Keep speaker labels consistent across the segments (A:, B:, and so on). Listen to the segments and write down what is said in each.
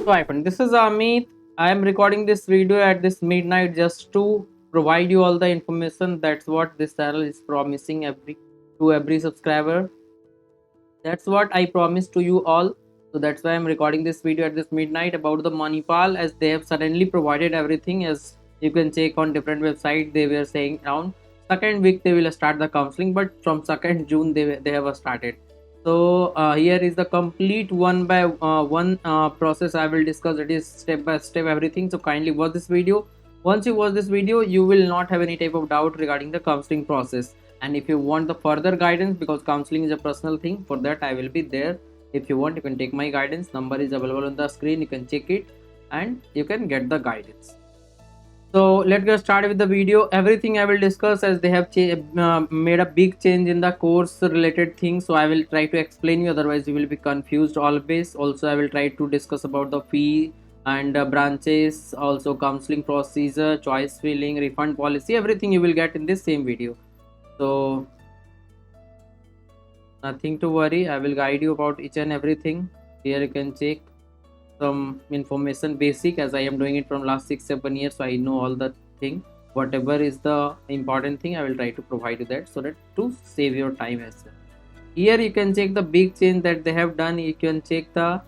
A: So hi friend, this is Amit. I am recording this video at this midnight just to provide you all the information. That's what this channel is promising every subscriber. That's what I promised to you all. So that's why I'm recording this video at this midnight about the Manipal, as they have suddenly provided everything. As you can check on different websites, they were saying around second week they will start the counseling, but from 2nd June they have started. So here is the complete one by one process I will discuss. It is step by step everything. So kindly watch this video. Once you watch this video, you will not have any type of doubt regarding the counseling process. And if you want the further guidance, because counseling is a personal thing, for that I will be there. If you want, you can take my guidance. Number is available on the screen. You can check it and you can get the guidance. So let's get started with the video. Everything I will discuss, as they have made a big change in the course related things, so I will try to explain you, otherwise you will be confused always. Also I will try to discuss about the fee and branches, also counseling procedure, choice filling, refund policy, everything you will get in this same video. So nothing to worry, I will guide you about each and everything. Here you can check some information basic, as I am doing it from last 6-7 years, so I know all the thing. Whatever is the important thing, I will try to provide you that, so that to save your time as well. Here you can check the big change that they have done. You can check the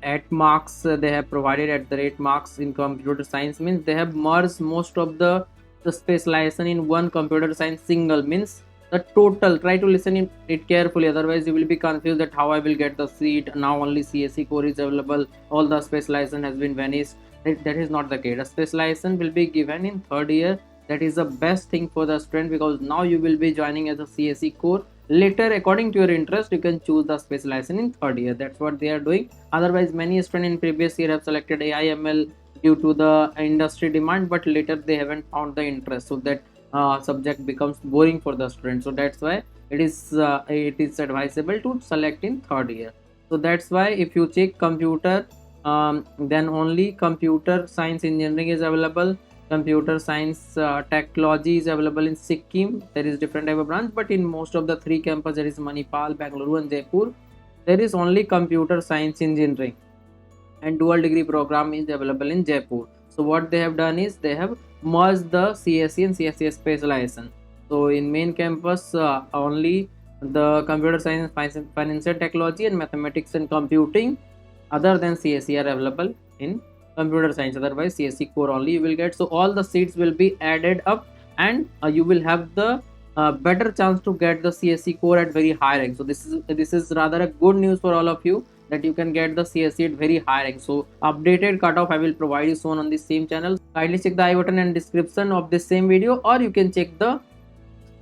A: at marks they have provided at the rate marks in computer science, means they have merged most of the specialization in one computer science single, means the total. Try to listen it carefully, otherwise you will be confused that how I will get the seat. Now only CSE core is available, all the specialization has been vanished. That is not the case. The specialization will be given in 3rd year. That is the best thing for the student, because now you will be joining as a CSE core. Later, according to your interest, you can choose the specialization in 3rd year. That's what they are doing. Otherwise, many students in previous year have selected AIML due to the industry demand, but later they haven't found the interest, so that subject becomes boring for the student. So that's why it is advisable to select in 3rd year. So that's why if you check computer, then only computer science engineering is available. Computer science technology is available in Sikkim. There is different type of branch, but in most of the 3 campus, there is Manipal, Bangalore and Jaipur, there is only computer science engineering, and dual degree program is available in Jaipur. So what they have done is they have merged the CSE and CSE specialization. So in main campus, only the computer science, financial technology and mathematics and computing other than CSE are available in computer science. Otherwise CSE core only you will get. So all the seats will be added up, and you will have the better chance to get the CSE core at very high rank. So this is rather a good news for all of you, that you can get the CSE at very high rank. So updated cutoff I will provide you soon on this same channel. Kindly check the I button and description of this same video, or you can check the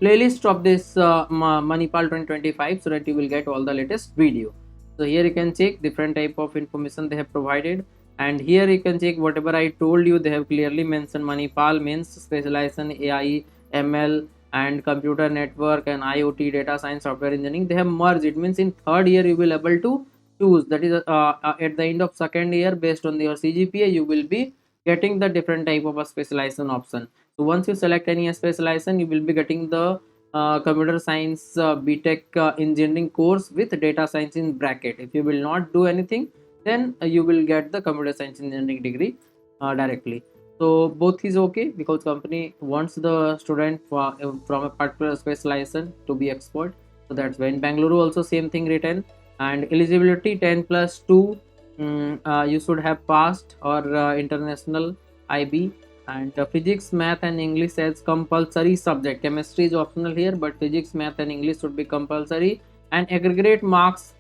A: playlist of this Manipal 2025, so that you will get all the latest video. So here you can check different type of information they have provided, and here you can check whatever I told you. They have clearly mentioned Manipal means specialization AI ML and computer network and IoT data science software engineering. They have merged. It means in 3rd year you will able to choose. That is at the end of 2nd year, based on your CGPA, you will be getting the different type of a specialization option. So once you select any specialization, you will be getting the computer science BTech engineering course with data science in bracket. If you will not do anything, then you will get the computer science engineering degree directly. So both is okay, because company wants the student from a particular specialization to be expert. So that's why in Bangalore also same thing written. And eligibility 10 plus 2, you should have passed, or international IB. And physics, math and English as compulsory subject. Chemistry is optional here, but physics, math and English should be compulsory. And aggregate marks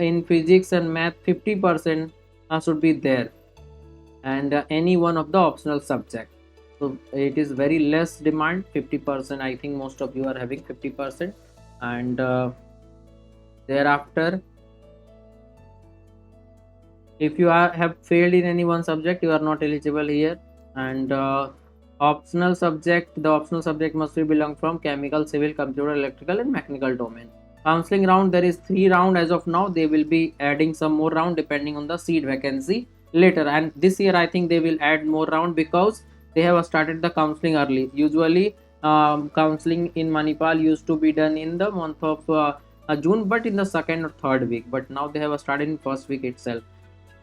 A: in physics and math 50% should be there, and any one of the optional subject. So it is very less demand, 50%. I think most of you are having 50%. And thereafter, if you have failed in any one subject, you are not eligible here. And optional subject, the optional subject must be belong from chemical, civil, computer, electrical and mechanical domain. Counseling round, there is 3 round as of now. They will be adding some more round depending on the seat vacancy later, and this year I think they will add more round, because they have started the counseling early. Usually counseling in Manipal used to be done in the month of June, but in the second or third week. But now they have started in first week itself.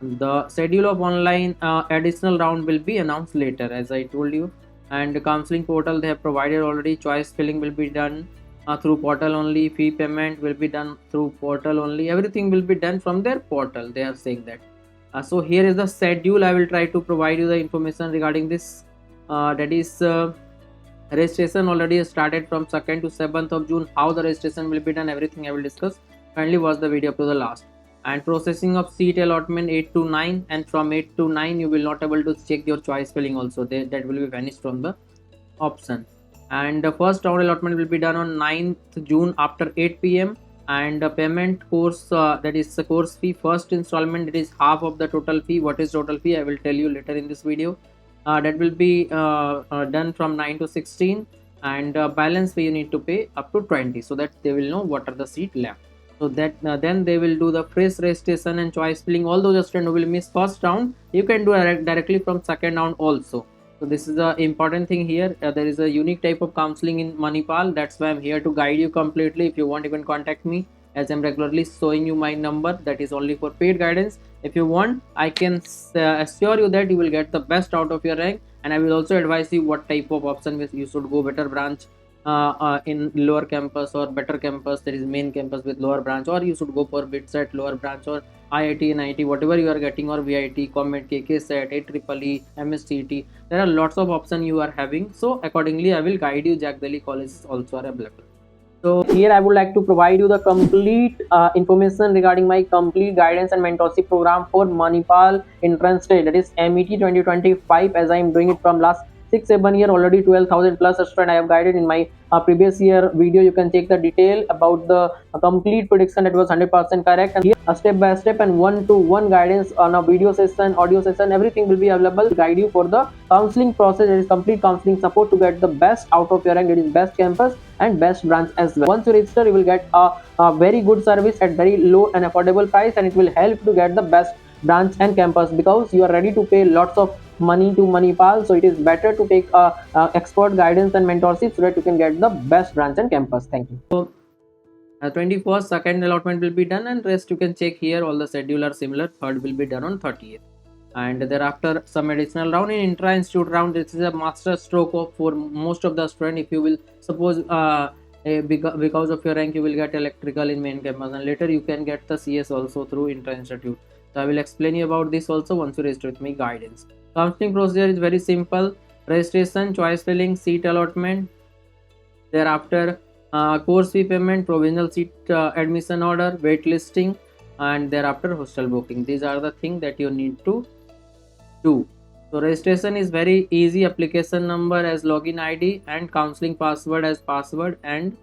A: The schedule of online additional round will be announced later, as I told you. And the counseling portal they have provided already. Choice filling will be done through portal only. Fee payment will be done through portal only. Everything will be done from their portal. They are saying that. So here is the schedule. I will try to provide you the information regarding this. That is. Registration already started from 2nd to 7th of June. How the registration will be done, everything I will discuss. Kindly watch the video up to the last. And processing of seat allotment 8 to 9, and from 8 to 9 you will not able to check your choice filling also. That will be vanished from the option. And the first round allotment will be done on 9th June after 8 p.m. And the payment course, that is the course fee, first installment, it is half of the total fee. What is total fee, I will tell you later in this video. That will be done from 9 to 16, and balance fee you need to pay up to 20, so that they will know what are the seat left. So that then they will do the fresh registration and choice filling. All those students who will miss first round, you can do directly from second round also. So this is the important thing here. There is a unique type of counseling in Manipal. That's why I'm here to guide you completely. If you want, you can contact me, as I'm regularly showing you my number. That is only for paid guidance. If you want, I can assure you that you will get the best out of your rank, and I will also advise you what type of option you should go. Better branch in lower campus, or better campus, there is main campus with lower branch, or you should go for BITSET lower branch, or IIT and IIT, whatever you are getting, or VIT, COMET, KKSET, AEEE, MSCT. There are lots of options you are having. So accordingly, I will guide you. Jack Delhi colleges also are available. So here I would like to provide you the complete information regarding my complete guidance and mentorship program for Manipal entrance test, that is MET 2025, as I am doing it from last 6-7 year already. 12,000 plus student I have guided in my previous year video. You can check the detail about the complete prediction that was 100% correct, and here a step by step and one-to-one guidance on a video session, audio session, everything will be available to guide you for the counseling process. It is complete counseling support to get the best out of your rank. It is best campus and best branch as well. Once you register, you will get a very good service at very low and affordable price, and it will help to get the best branch and campus, because you are ready to pay lots of money to Manipal. So it is better to take expert guidance and mentorship, so that you can get the best branch and campus. Thank you. So 21st second allotment will be done, and rest you can check here. All the schedule are similar. Third will be done on 30th, and thereafter some additional round in intra-institute round. This is a master stroke of for most of the student. If you will suppose because of your rank you will get electrical in main campus, and later you can get the CS also through intra-institute. So I will explain you about this also once you register with me guidance. Counseling procedure is very simple: registration, choice filling, seat allotment, thereafter course fee payment, provisional seat admission order, wait listing, and thereafter hostel booking. These are the things that you need to do. So registration is very easy. Application number as login ID, and counseling password as password, and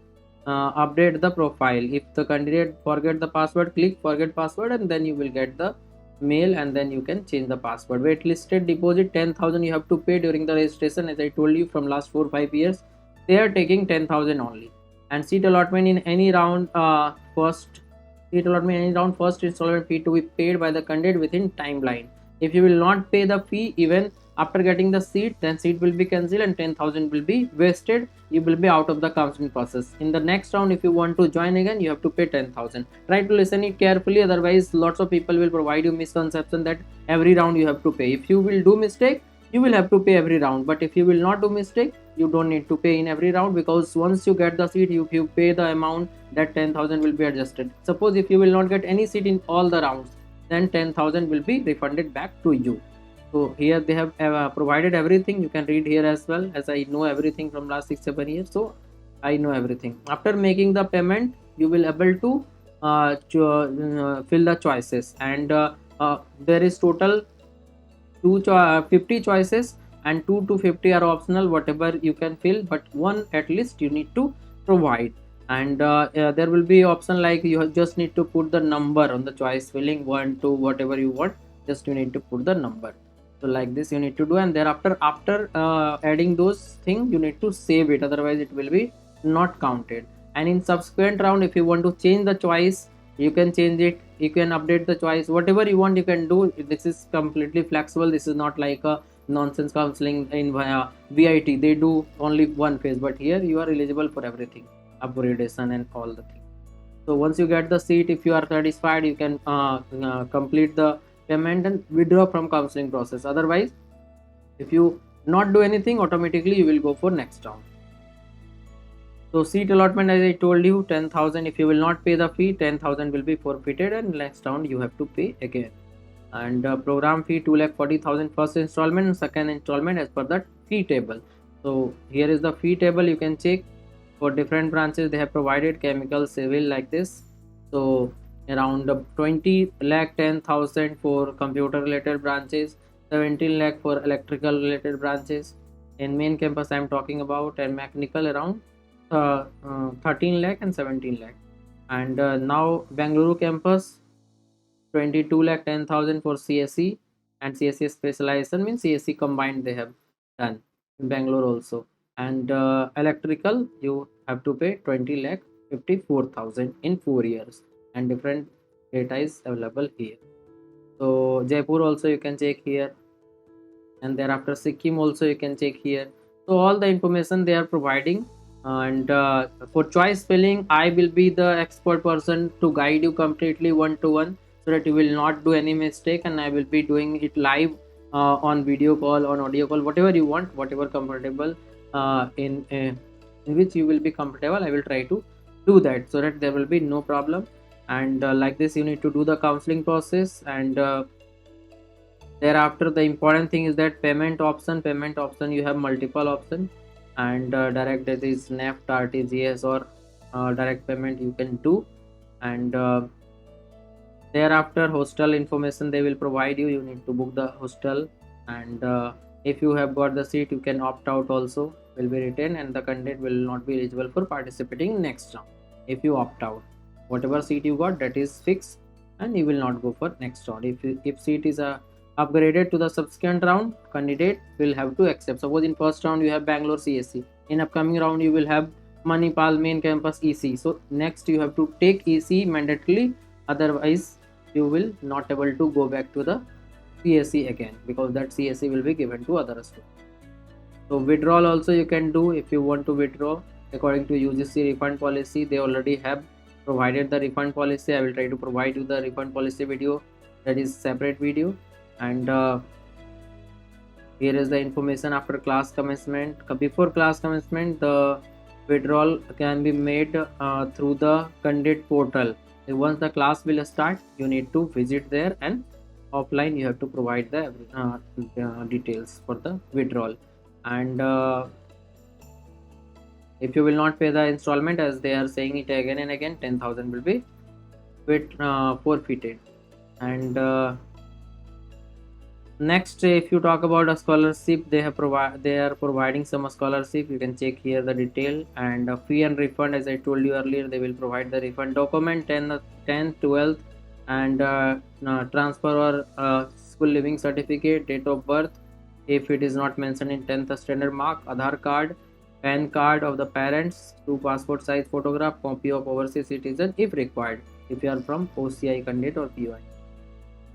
A: update the profile. If the candidate forget the password, click forget password, and then you will get the mail, and then you can change the password. Waitlisted deposit 10,000 you have to pay during the registration. As I told you, from last 4-5 years they are taking 10,000 only. And seat allotment in any round, first installment fee to be paid by the candidate within timeline. If you will not pay the fee even after getting the seat, then seat will be cancelled and 10,000 will be wasted. You will be out of the counseling process. In the next round, if you want to join again, you have to pay 10,000. Try to listen it carefully, otherwise lots of people will provide you misconception that every round you have to pay. If you will do mistake, you will have to pay every round, but if you will not do mistake, you don't need to pay in every round, because once you get the seat, if you pay the amount, that 10,000 will be adjusted. Suppose if you will not get any seat in all the rounds, then 10,000 will be refunded back to you. So here they have provided everything. You can read here as well, as I know everything from last 6-7 years, so I know everything. After making the payment, you will able to fill the choices, and there is total 50 choices, and 2 to 50 are optional, whatever you can fill, but one at least you need to provide. And there will be option like you just need to put the number on the choice filling, 1, 2, whatever you want, just you need to put the number. So like this you need to do, and thereafter after adding those things, you need to save it, otherwise it will be not counted. And in subsequent round, if you want to change the choice, you can change it, you can update the choice, whatever you want you can do. This is completely flexible. This is not like a nonsense counseling in VIT. They do only one phase, but here you are eligible for everything, upgradation and all the things. So once you get the seat, if you are satisfied, you can complete the payment and withdraw from counseling process. Otherwise, if you not do anything, automatically you will go for next round. So seat allotment, as I told you, 10,000. If you will not pay the fee, 10,000 will be forfeited, and next round you have to pay again. And program fee 2,40,000 first installment and second installment as per the fee table. So here is the fee table. You can check for different branches. They have provided chemical, civil, like this. So around 20 lakh 10,000 for computer related branches, 17 lakh for electrical related branches. In main campus I am talking about, and mechanical around 13 lakh and 17 lakh. And now Bangalore campus 22 lakh 10,000 for CSE, and CSE specialization means CSE combined they have done in Bangalore also. And electrical you have to pay 20 lakh 54,000 in 4 years, and different data is available here. So Jaipur also you can check here, and thereafter Sikkim also you can check here. So all the information they are providing. And for choice spelling, I will be the expert person to guide you completely one to one, so that you will not do any mistake, and I will be doing it live on video call, on audio call, whatever you want, whatever comfortable in which you will be comfortable. I will try to do that, so that there will be no problem. And like this you need to do the counseling process. And thereafter the important thing is that payment option you have multiple options. And direct, that is NEFT, RTGS, or direct payment you can do. And thereafter hostel information they will provide you. You need to book the hostel. And if you have got the seat, you can opt out also, will be written, and the candidate will not be eligible for participating next round. If you opt out, whatever seat you got, that is fixed, and you will not go for next round. If seat is upgraded to the subsequent round, candidate will have to accept. Suppose in first round you have Bangalore CSE, in upcoming round you will have Manipal main campus EC. So next you have to take EC mandatorily, otherwise you will not able to go back to the CSE again, because that CSE will be given to other students. So withdrawal also you can do. If you want to withdraw according to UGC refund policy, they already have provided the refund policy. I will try to provide you the refund policy video, that is separate video. And here is the information after class commencement. Before class commencement, the withdrawal can be made through the candidate portal. Once the class will start, you need to visit there, and offline you have to provide the details for the withdrawal. And if you will not pay the installment, as they are saying it again and again, 10,000 will be forfeited. And next, if you talk about a scholarship, they are providing some scholarship. You can check here the detail. And fee and refund, as I told you earlier, they will provide the refund document 10th, 12th, and transfer or school living certificate, date of birth if it is not mentioned in 10th standard mark, Aadhaar card, PAN card of the parents, 2 passport size photograph, copy of overseas citizen if required, if you are from OCI candidate or POI.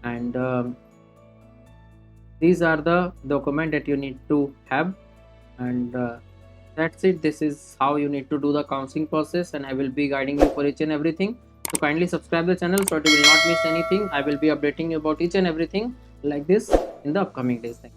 A: And these are the document that you need to have. And that's it. This is how you need to do the counseling process, and I will be guiding you for each and everything. So kindly subscribe the channel so that you will not miss anything. I will be updating you about each and everything like this in the upcoming days. Thank you.